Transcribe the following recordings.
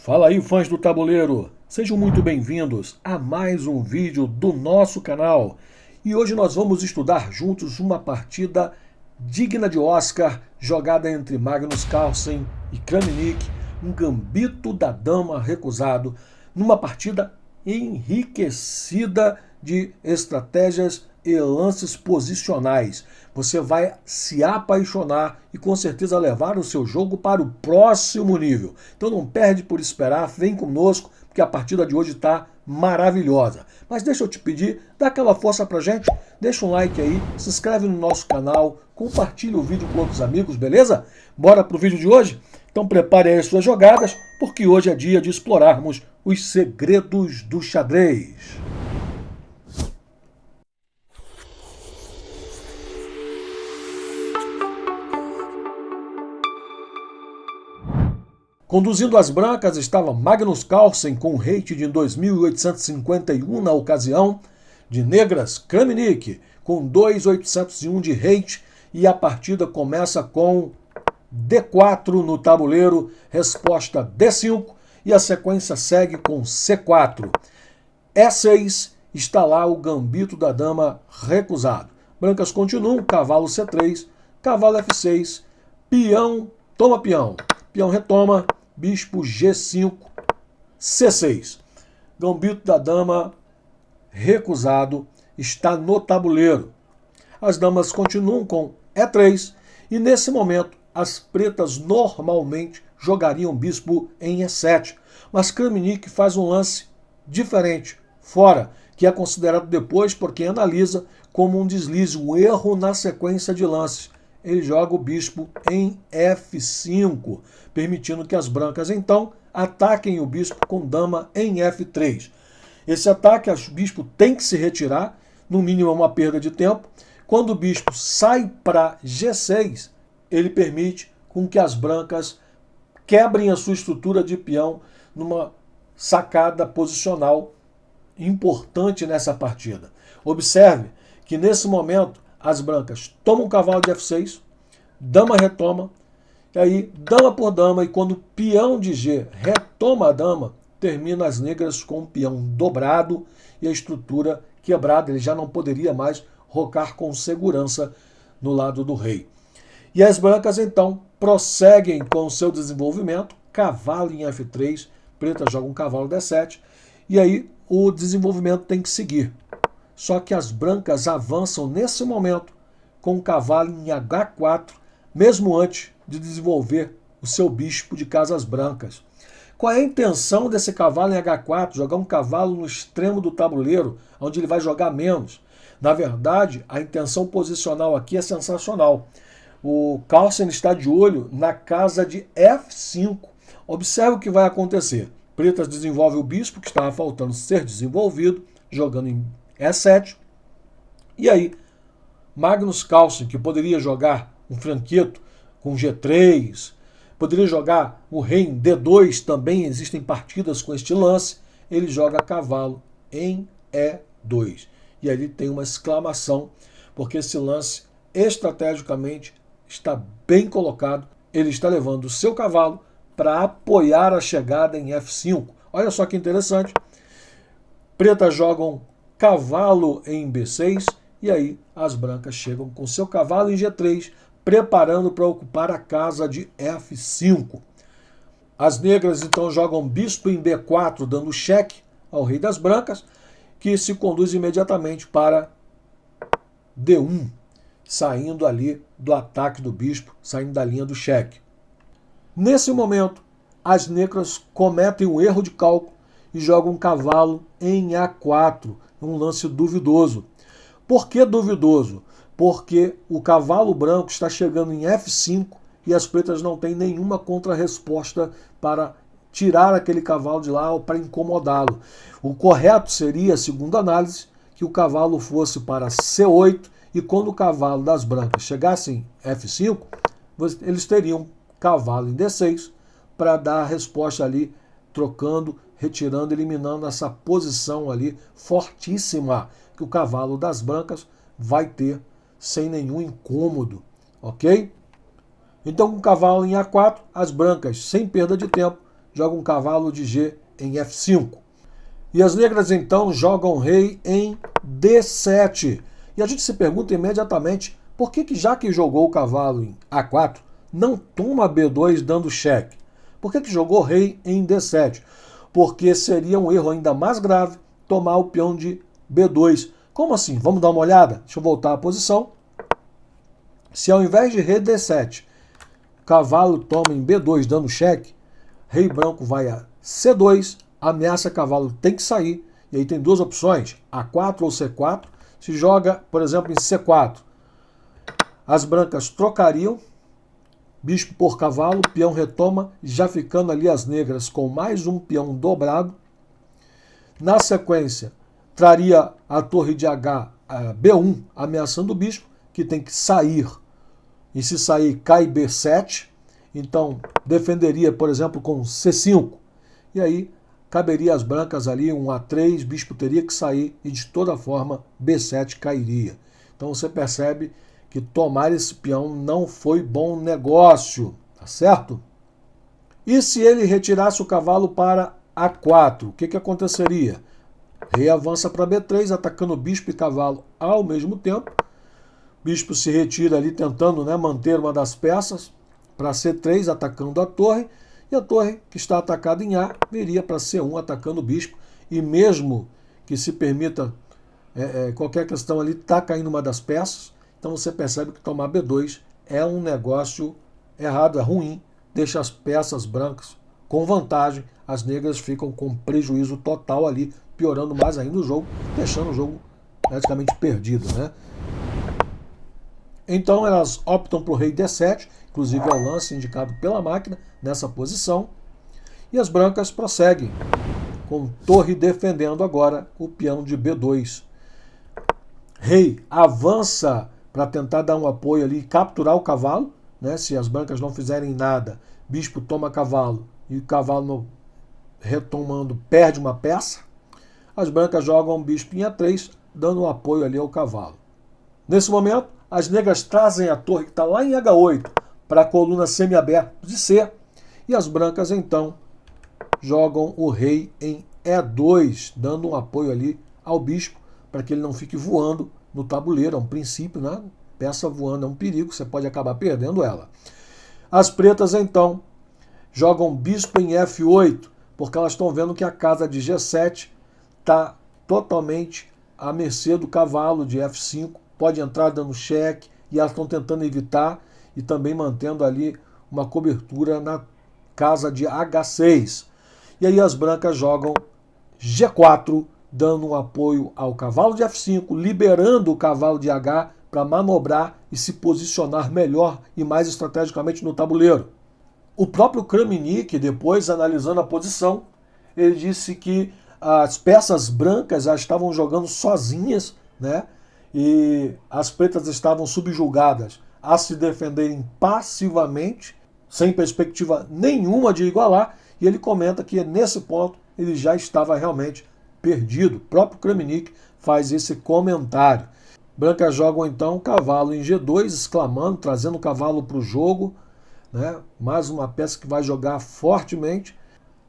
Fala aí, fãs do tabuleiro! Sejam muito bem-vindos a mais um vídeo do nosso canal. E hoje nós vamos estudar juntos uma partida digna de Oscar, jogada entre Magnus Carlsen e Kramnik, um gambito da dama recusado, numa partida enriquecida de estratégias e lances posicionais. Você vai se apaixonar e com certeza levar o seu jogo para o próximo nível. Então não perde por esperar, vem conosco, porque a partida de hoje está maravilhosa. Mas deixa eu te pedir, dá aquela força pra gente, deixa um like aí, se inscreve no nosso canal, compartilha o vídeo com outros amigos, beleza? Bora pro vídeo de hoje? Então prepare aí as suas jogadas, porque hoje é dia de explorarmos os segredos do xadrez. Conduzindo as brancas estava Magnus Carlsen com um rate de 2.851 na ocasião, de negras Kramnik com 2.801 de rate, e a partida começa com D4 no tabuleiro, resposta D5, e a sequência segue com C4. E6 está lá o gambito da dama recusado. Brancas continuam, cavalo C3, cavalo F6, peão toma peão, peão retoma, bispo G5, C6. Gambito da dama recusado está no tabuleiro. As damas continuam com E3 e nesse momento as pretas normalmente jogariam bispo em E7, mas Kramnik faz um lance diferente, fora, que é considerado depois por quem analisa como um deslize, um erro na sequência de lances. Ele joga o bispo em F5, permitindo que as brancas, então, ataquem o bispo com dama em F3. Esse ataque, o bispo tem que se retirar, no mínimo é uma perda de tempo. Quando o bispo sai para G6, ele permite com que as brancas quebrem a sua estrutura de peão numa sacada posicional importante nessa partida. Observe que nesse momento as brancas tomam o cavalo de F6, dama retoma, e aí dama por dama, e quando o peão de G retoma a dama, termina as negras com o peão dobrado e a estrutura quebrada. Ele já não poderia mais rocar com segurança no lado do rei. E as brancas então prosseguem com o seu desenvolvimento, cavalo em F3, preta joga um cavalo D7, e aí o desenvolvimento tem que seguir. Só que as brancas avançam nesse momento com o cavalo em H4, mesmo antes de desenvolver o seu bispo de casas brancas. Qual é a intenção desse cavalo em H4? Jogar um cavalo no extremo do tabuleiro, onde ele vai jogar menos. Na verdade, a intenção posicional aqui é sensacional. O Carlsen está de olho na casa de F5. Observe o que vai acontecer. Pretas desenvolve o bispo, que estava faltando ser desenvolvido, jogando em E7. E aí, Magnus Carlsen, que poderia jogar um franqueto com G3, poderia jogar o rei em D2, também existem partidas com este lance, ele joga cavalo em E2. E aí tem uma exclamação, porque esse lance, estrategicamente, está bem colocado. Ele está levando o seu cavalo para apoiar a chegada em F5. Olha só que interessante. Pretas jogam cavalo em B6, e aí as brancas chegam com seu cavalo em G3, preparando para ocupar a casa de F5. As negras então jogam bispo em B4, dando cheque ao rei das brancas, que se conduz imediatamente para D1, saindo ali do ataque do bispo, saindo da linha do cheque. Nesse momento, as negras cometem um erro de cálculo e jogam um cavalo em A4, um lance duvidoso. Por que duvidoso? Porque o cavalo branco está chegando em F5 e as pretas não têm nenhuma contra-resposta para tirar aquele cavalo de lá ou para incomodá-lo. O correto seria, segundo a análise, que o cavalo fosse para C8 e quando o cavalo das brancas chegasse em F5, eles teriam cavalo em D6 para dar a resposta ali, trocando, retirando, eliminando essa posição ali fortíssima que o cavalo das brancas vai ter sem nenhum incômodo, ok? Então com o cavalo em A4, as brancas, sem perda de tempo, joga um cavalo de G em F5. E as negras então jogam rei em D7. E a gente se pergunta imediatamente por que já que jogou o cavalo em A4, não toma B2 dando cheque? Por que jogou rei em D7? Porque seria um erro ainda mais grave tomar o peão de B2. Como assim? Vamos dar uma olhada? Deixa eu voltar à posição. Se ao invés de rei D7, cavalo toma em B2 dando cheque, rei branco vai a C2, ameaça cavalo tem que sair. E aí tem duas opções, A4 ou C4. Se joga, por exemplo, em C4, as brancas trocariam, bispo por cavalo, peão retoma, já ficando ali as negras com mais um peão dobrado. Na sequência, traria a torre de H, B1, ameaçando o bispo, que tem que sair. E se sair, cai B7. Então, defenderia, por exemplo, com C5. E aí, caberia às brancas ali um A3, bispo teria que sair e, de toda forma, B7 cairia. Então, você percebe que tomar esse peão não foi bom negócio, tá certo? E se ele retirasse o cavalo para A4, o que aconteceria? Rei avança para B3, atacando bispo e cavalo ao mesmo tempo. Bispo se retira ali tentando, manter uma das peças para C3, atacando a torre. E a torre, que está atacada em A, viria para C1, atacando o bispo. E mesmo que se permita qualquer questão ali, está caindo uma das peças. Então você percebe que tomar B2 é um negócio errado, é ruim. Deixa as peças brancas com vantagem. As negras ficam com prejuízo total ali, piorando mais ainda o jogo, deixando o jogo praticamente perdido, Então elas optam por rei D7, inclusive é o lance indicado pela máquina nessa posição. E as brancas prosseguem, com torre defendendo agora o peão de B2. Rei avança para tentar dar um apoio ali e capturar o cavalo. Se as brancas não fizerem nada, bispo toma cavalo e o cavalo retomando perde uma peça. As brancas jogam bispo em A3, dando um apoio ali ao cavalo. Nesse momento, as negras trazem a torre que está lá em H8 para a coluna semiaberta de C. E as brancas, então, jogam o rei em E2, dando um apoio ali ao bispo para que ele não fique voando no tabuleiro. É um princípio, Peça voando é um perigo, você pode acabar perdendo ela. As pretas, então, jogam bispo em F8, porque elas estão vendo que a casa de G7 está totalmente à mercê do cavalo de F5, pode entrar dando cheque, e elas estão tentando evitar e também mantendo ali uma cobertura na casa de H6. E aí as brancas jogam G4, dando um apoio ao cavalo de F5, liberando o cavalo de H para manobrar e se posicionar melhor e mais estrategicamente no tabuleiro. O próprio Kramnik, depois analisando a posição, ele disse que as peças brancas já estavam jogando sozinhas, e as pretas estavam subjugadas a se defenderem passivamente, sem perspectiva nenhuma de igualar, e ele comenta que nesse ponto ele já estava realmente perdido. O próprio Kramnik faz esse comentário. Brancas jogam então cavalo em G2, exclamando, trazendo o cavalo para o jogo, mais uma peça que vai jogar fortemente.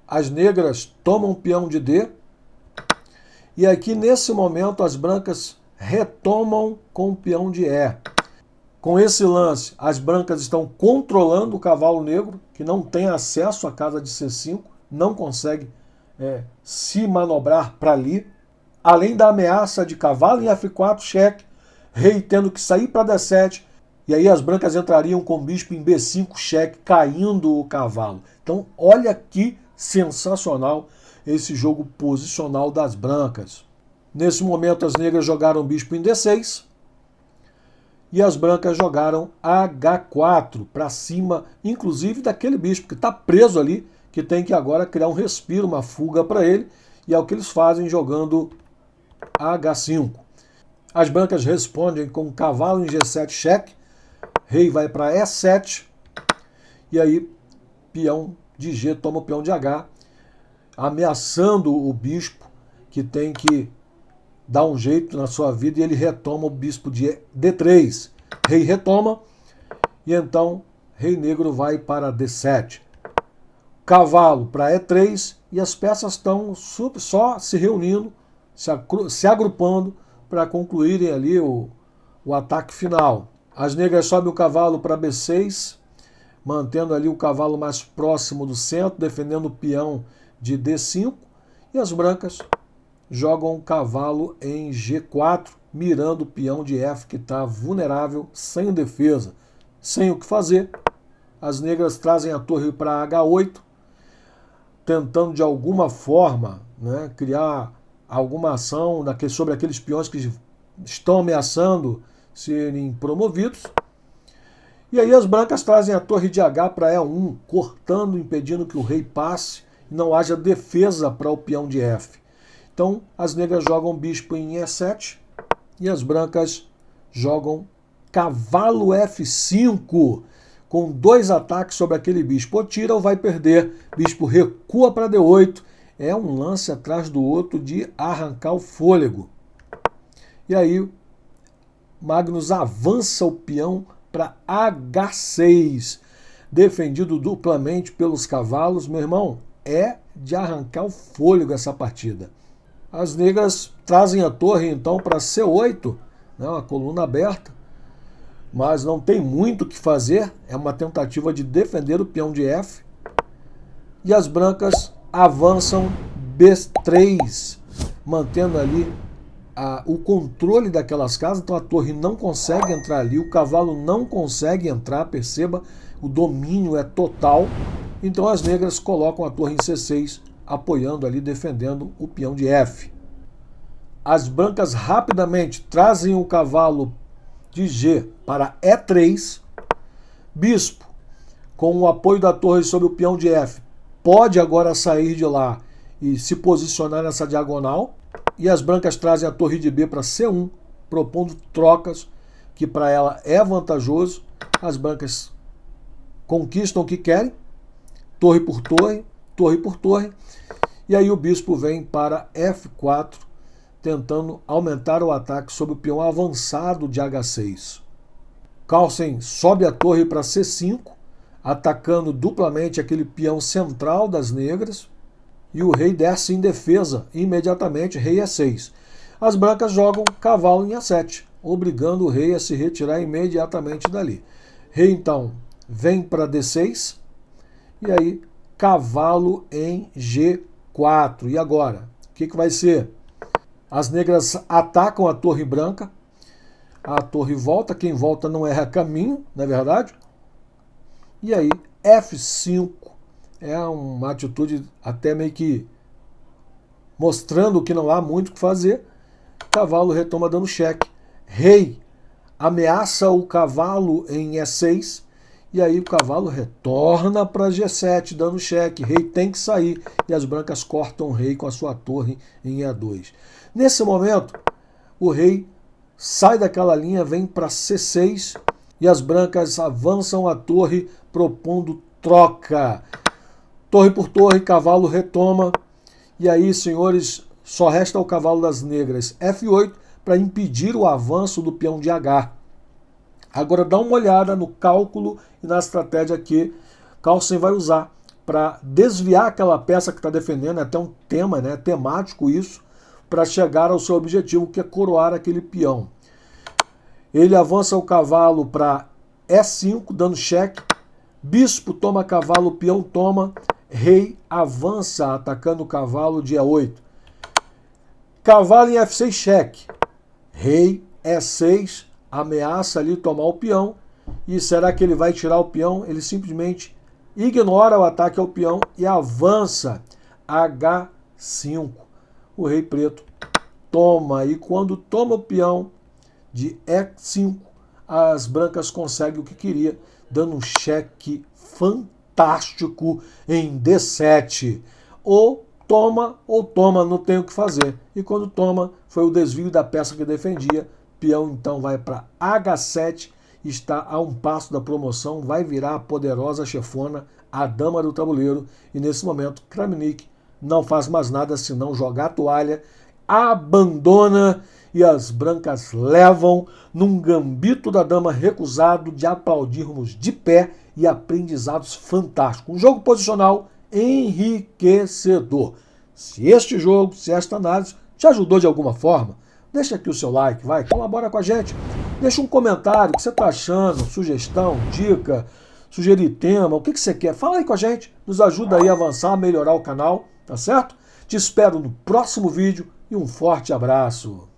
As negras tomam peão de D, e aqui nesse momento as brancas retomam com o peão de E. Com esse lance, as brancas estão controlando o cavalo negro, que não tem acesso à casa de C5, não consegue se manobrar para ali. Além da ameaça de cavalo em F4, cheque, rei tendo que sair para D7, e aí as brancas entrariam com bispo em B5, cheque, caindo o cavalo. Então, olha que sensacional esse jogo posicional das brancas. Nesse momento, as negras jogaram bispo em D6 e as brancas jogaram H4 para cima, inclusive daquele bispo que está preso ali, que tem que agora criar um respiro, uma fuga para ele, e é o que eles fazem jogando H5. As brancas respondem com cavalo em G7, cheque, rei vai para E7, e aí peão de G toma o peão de H, ameaçando o bispo, que tem que dar um jeito na sua vida, e ele retoma o bispo de D3. Rei retoma, e então rei negro vai para D7. cavalo para E3 e as peças estão só se reunindo, se agrupando para concluírem ali o ataque final. As negras sobem o cavalo para B6, mantendo ali o cavalo mais próximo do centro, defendendo o peão de D5, e as brancas jogam o cavalo em G4, mirando o peão de F que está vulnerável, sem defesa, sem o que fazer. As negras trazem a torre para H8, tentando de alguma forma, né, criar alguma ação sobre aqueles peões que estão ameaçando serem promovidos. E aí as brancas trazem a torre de H para E1, cortando, impedindo que o rei passe e não haja defesa para o peão de F. Então as negras jogam bispo em E7 e as brancas jogam cavalo F5, com 2 ataques sobre aquele bispo. Ou tira ou vai perder. Bispo recua para D8. É um lance atrás do outro de arrancar o fôlego. E aí Magnus avança o peão para H6, defendido duplamente pelos cavalos. Meu irmão, é de arrancar o fôlego essa partida. As negras trazem a torre então para C8, né, uma coluna aberta, mas não tem muito o que fazer, é uma tentativa de defender o peão de F. E as brancas avançam B3, mantendo ali o controle daquelas casas. Então a torre não consegue entrar ali, o cavalo não consegue entrar, perceba, o domínio é total. Então as negras colocam a torre em C6, apoiando ali, defendendo o peão de F. As brancas rapidamente trazem o cavalo de G para E3. Bispo, com o apoio da torre sobre o peão de F, pode agora sair de lá e se posicionar nessa diagonal. E as brancas trazem a torre de B para C1, propondo trocas, que para ela é vantajoso. As brancas conquistam o que querem, torre por torre, torre por torre. E aí o bispo vem para F4, tentando aumentar o ataque sobre o peão avançado de H6. Carlsen sobe a torre para C5, atacando duplamente aquele peão central das negras. E o rei desce em defesa imediatamente, rei E6. As brancas jogam cavalo em A7, obrigando o rei a se retirar imediatamente dali. Rei, então, vem para D6, e aí cavalo em G4. E agora? O que vai ser? As negras atacam a torre branca, a torre volta, quem volta não erra caminho, não é verdade? E aí F5 é uma atitude até meio que mostrando que não há muito o que fazer. Cavalo retoma dando cheque. Rei ameaça o cavalo em E6, e aí o cavalo retorna para G7 dando cheque. Rei tem que sair e as brancas cortam o rei com a sua torre em E2. Nesse momento, o rei sai daquela linha, vem para C6 e as brancas avançam a torre propondo troca. Torre por torre, cavalo retoma. E aí, senhores, só resta o cavalo das negras F8 para impedir o avanço do peão de H. Agora dá uma olhada no cálculo e na estratégia que Carlsen vai usar para desviar aquela peça que está defendendo. É até um tema, né, temático isso, para chegar ao seu objetivo, que é coroar aquele peão. Ele avança o cavalo para E5, dando cheque. Bispo toma cavalo, peão toma. Rei avança, atacando o cavalo de E8. Cavalo em F6, cheque. Rei, E6, ameaça ali tomar o peão. E será que ele vai tirar o peão? Ele simplesmente ignora o ataque ao peão e avança H5. O rei preto toma. E quando toma o peão de E5, as brancas conseguem o que queria, dando um cheque fantástico em D7. Ou toma, não tem o que fazer. E quando toma, foi o desvio da peça que defendia. Peão então vai para H7, está a um passo da promoção, vai virar a poderosa chefona, a dama do tabuleiro. E nesse momento, Kramnik não faz mais nada senão jogar a toalha, abandona, e as brancas levam num gambito da dama recusado de aplaudirmos de pé e aprendizados fantásticos. Um jogo posicional enriquecedor. Se este jogo, se esta análise te ajudou de alguma forma, deixa aqui o seu like, vai, colabora com a gente. Deixa um comentário, o que você está achando, sugestão, dica, sugerir tema, o que você quer. Fala aí com a gente, nos ajuda aí a avançar, a melhorar o canal, tá certo? Te espero no próximo vídeo e um forte abraço.